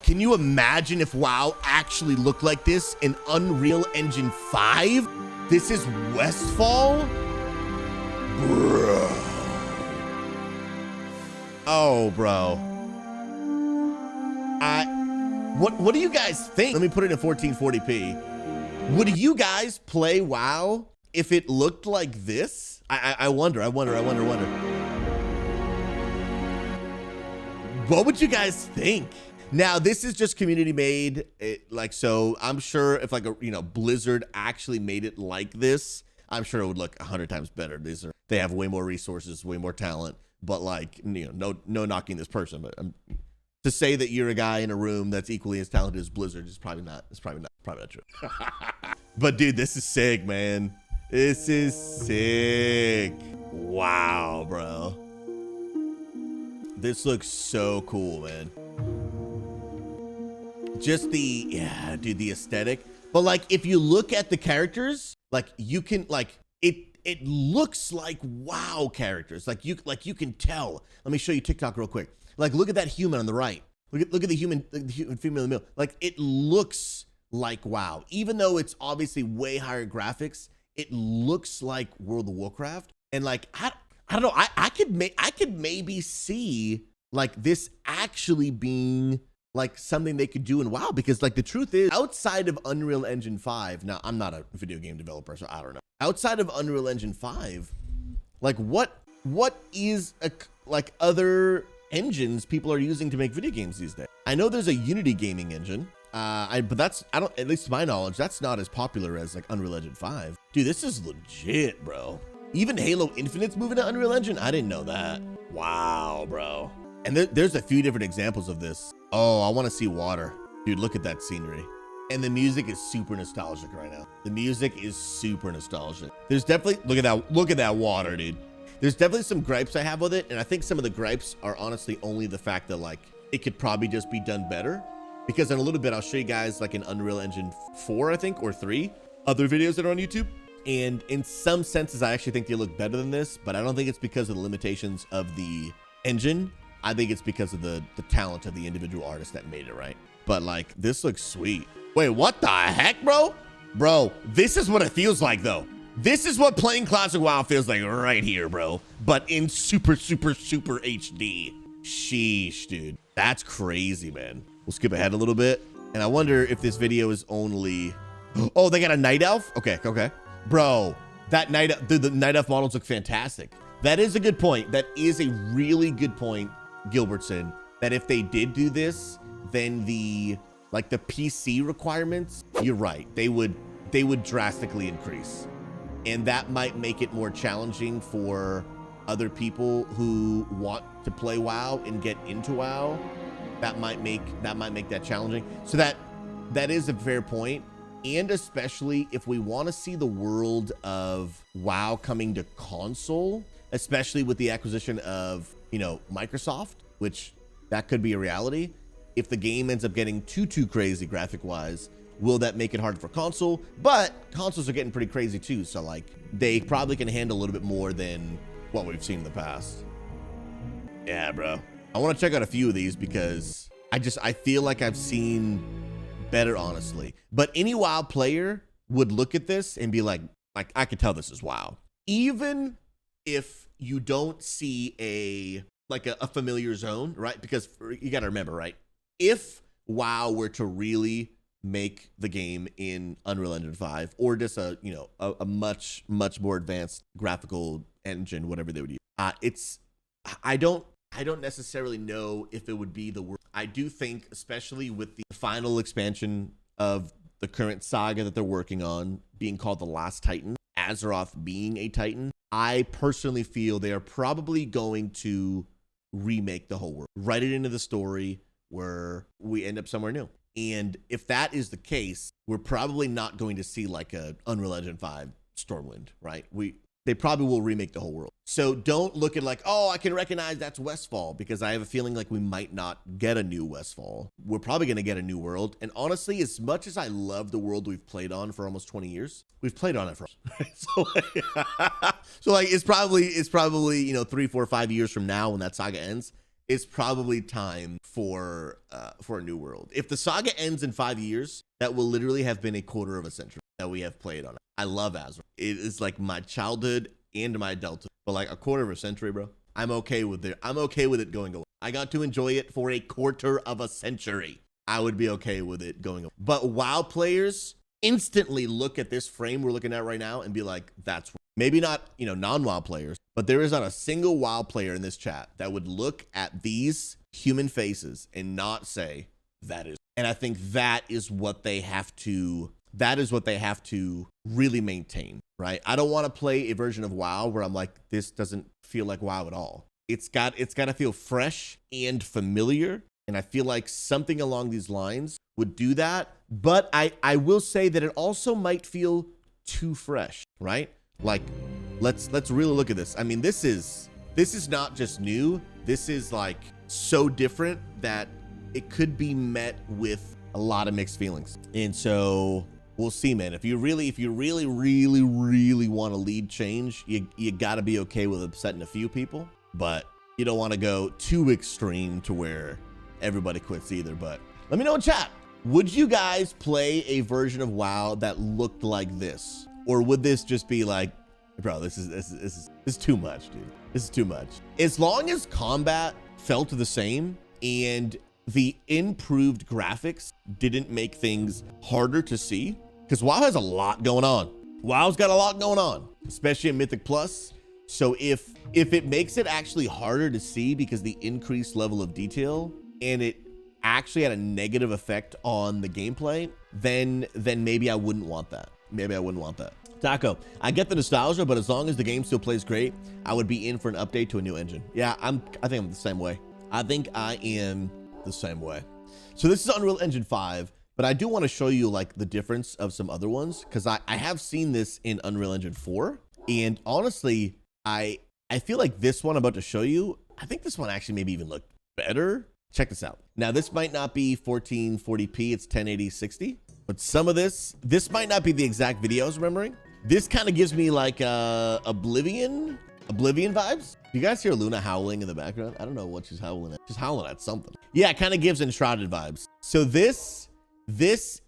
Can you imagine if WoW actually looked like this in Unreal Engine 5? This is Westfall? Bro. Oh, bro. What do you guys think? Let me put it in 1440p. Would you guys play WoW if it looked like this? I wonder. What would you guys think? Now, this is just community made, so I'm sure if Blizzard actually made it like this, I'm sure it would look 100 times better. They have way more resources, way more talent, but no knocking this person, but to say that you're a guy in a room that's equally as talented as Blizzard is probably not true. But dude, this is sick, man. This is sick. Wow, bro. This looks so cool, man. Just the aesthetic. But if you look at the characters, you can it looks like WoW characters. You can tell. Let me show you TikTok real quick. Look at that human on the right. Look at the human female in the middle. It looks like WoW. Even though it's obviously way higher graphics, it looks like World of Warcraft. And I don't know, I could maybe see this actually being something they could do in WoW, because the truth is, outside of Unreal Engine 5, now I'm not a video game developer, so I don't know. Outside of Unreal Engine 5, what is other engines people are using to make video games these days? I know there's a Unity gaming engine, but at least to my knowledge, that's not as popular as Unreal Engine 5. Dude, this is legit, bro. Even Halo Infinite's moving to Unreal Engine? I didn't know that. Wow, bro. And there's a few different examples of this. Oh, I want to see water. Dude, look at that scenery. And the music is super nostalgic right now. The music is super nostalgic. There's definitely, look at that water, dude. There's definitely some gripes I have with it. And I think some of the gripes are honestly only the fact that it could probably just be done better. Because in a little bit, I'll show you guys an Unreal Engine 4, I think, or 3 other videos that are on YouTube. And in some senses, I actually think they look better than this, but I don't think it's because of the limitations of the engine. I think it's because of the talent of the individual artist that made it, right? But this looks sweet. Wait, what the heck, bro? Bro, this is what it feels like, though. This is what playing Classic WoW feels like right here, bro. But in super, super, super HD. Sheesh, dude. That's crazy, man. We'll skip ahead a little bit. And I wonder if this video is only... Oh, they got a night elf? Okay. Bro, that the night elf models look fantastic. That is a good point. That is a really good point, Gilbertson, that if they did do this, then the PC requirements, you're right, they would drastically increase. And that might make it more challenging for other people who want to play WoW and get into WoW. That might make that challenging. So that is a fair point. And especially if we want to see the world of WoW coming to console, especially with the acquisition of, Microsoft, which that could be a reality. If the game ends up getting too crazy graphic wise, will that make it hard for console? But consoles are getting pretty crazy too. So they probably can handle a little bit more than what we've seen in the past. Yeah, bro. I want to check out a few of these because I feel like I've seen better, honestly. But any WoW player would look at this and be like I could tell this is WoW. Even if you don't see a familiar zone, right? Because you got to remember, right? If WoW were to really make the game in Unreal Engine 5 or just a much more advanced graphical engine, whatever they would use, I don't necessarily know if it would be the worst. I do think, especially with the final expansion of the current saga that they're working on being called The Last Titan, Azeroth being a Titan, I personally feel they are probably going to remake the whole world, write it into the story where we end up somewhere new. And if that is the case, we're probably not going to see a Unreal Engine 5 Stormwind, right? They probably will remake the whole world. So don't look at oh, I can recognize that's Westfall, because I have a feeling we might not get a new Westfall. We're probably going to get a new world. And honestly, as much as I love the world we've played on for almost 20 years, we've played on it for so it's probably 3, 4, 5 years from now when that saga ends, it's probably time for a new world. If the saga ends in 5 years, that will literally have been a quarter of a century that we have played on it. I love Azeroth. It is like my childhood and my adulthood, but like a quarter of a century, bro. I'm okay with it. I'm okay with it going away. I got to enjoy it for a quarter of a century. I would be okay with it going away. But WoW players instantly look at this frame we're looking at right now and be like, that's maybe not, non-WoW players, but there is not a single WoW player in this chat that would look at these human faces and not say that is. And I think that is what they have to really maintain, right? I don't want to play a version of WoW where I'm like, this doesn't feel like WoW at all. It's got to feel fresh and familiar. And I feel like something along these lines would do that. But I will say that it also might feel too fresh, right? Like, let's really look at this. I mean, this is not just new. This is like so different that it could be met with a lot of mixed feelings. And so we'll see, man. If you really want to lead change, you got to be okay with upsetting a few people, but you don't want to go too extreme to where everybody quits either. But let me know in chat, would you guys play a version of WoW that looked like this? Or would this just be like, bro, this is too much, dude. This is too much. As long as combat felt the same and the improved graphics didn't make things harder to see, because WoW has a lot going on. WoW's got a lot going on, especially in Mythic Plus. So if it makes it actually harder to see because the increased level of detail and it actually had a negative effect on the gameplay, then maybe I wouldn't want that. Maybe I wouldn't want that. Taco, I get the nostalgia, but as long as the game still plays great, I would be in for an update to a new engine. Yeah, I think I'm the same way. I think I am the same way. So this is Unreal Engine 5, but I do want to show you like the difference of some other ones, because I have seen this in Unreal Engine 4, and honestly, I feel like this one I'm about to show you, I think this one actually maybe even looked better. Check this out. Now, this might not be 1440p, it's 1080-60, but some of this might not be the exact video I was remembering. This kind of gives me like Oblivion vibes. You guys hear Luna howling in the background? I don't know what she's howling at. She's howling at something. Yeah, it kind of gives Enshrouded vibes. So this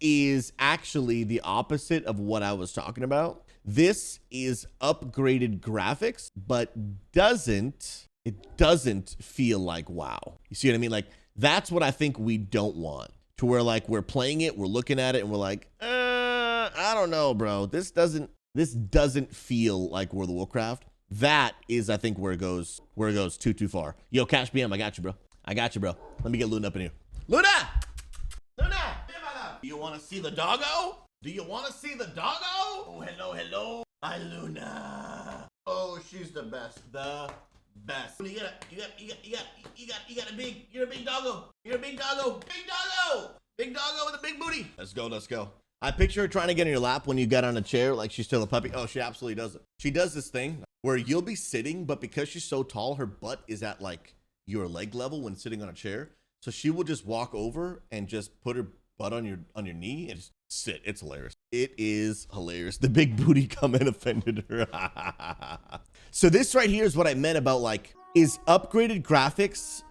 is actually the opposite of what I was talking about. This is upgraded graphics, but it doesn't feel like WoW. You see what I mean? Like, that's what I think we don't want. To where like we're playing it, we're looking at it, and we're like, I don't know, bro. This doesn't feel like World of Warcraft. That is, I think, where it goes too far. Yo, Cash BM, I got you, bro. Let me get Luna up in here. Luna! Do you want to see the doggo? Oh, hello. Hi, Luna. Oh, she's the best. The best. You're a big doggo. Big doggo with a big booty. Let's go. I picture her trying to get in your lap when you get on a chair like she's still a puppy. Oh, she absolutely does it. She does this thing where you'll be sitting, but because she's so tall, her butt is at like your leg level when sitting on a chair. So she will just walk over and just put her butt on your knee and just sit. It's hilarious. It is hilarious. The big booty comment offended her. So this right here is what I meant about like, is upgraded graphics,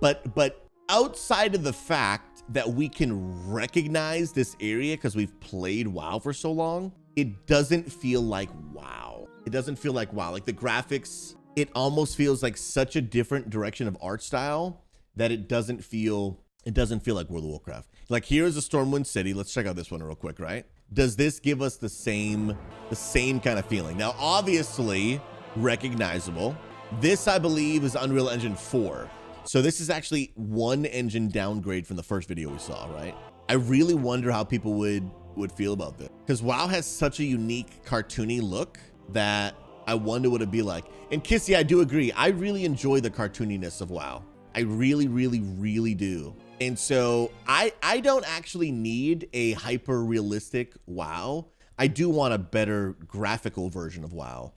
but outside of the fact that we can recognize this area because we've played WoW for so long, it doesn't feel like WoW. Like the graphics, it almost feels like such a different direction of art style that it doesn't feel like World of Warcraft. Like, here's a Stormwind City. Let's check out this one real quick, right? Does this give us the same kind of feeling? Now, obviously recognizable. This, I believe, is Unreal Engine 4. So this is actually one engine downgrade from the first video we saw, right? I really wonder how people would feel about this, because WoW has such a unique cartoony look that I wonder what it'd be like. And Kissy, I do agree. I really enjoy the cartooniness of WoW. I really do. And so I don't actually need a hyper realistic WoW. I do want a better graphical version of WoW.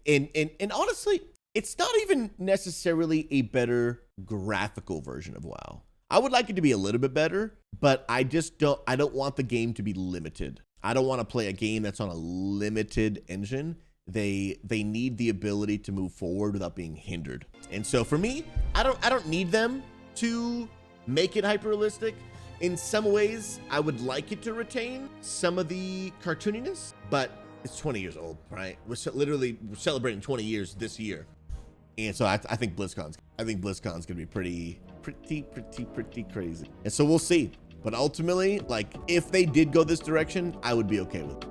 And honestly, it's not even necessarily a better graphical version of WoW. I would like it to be a little bit better, but I don't want the game to be limited. I don't want to play a game that's on a limited engine. they need the ability to move forward without being hindered. And so for me, I don't need them to make it hyper realistic. In some ways, I would like it to retain some of the cartooniness, but it's 20 years old, right? We're celebrating 20 years this year. And so I think BlizzCon's gonna be pretty crazy. And so we'll see. But ultimately, like, if they did go this direction, I would be okay with it.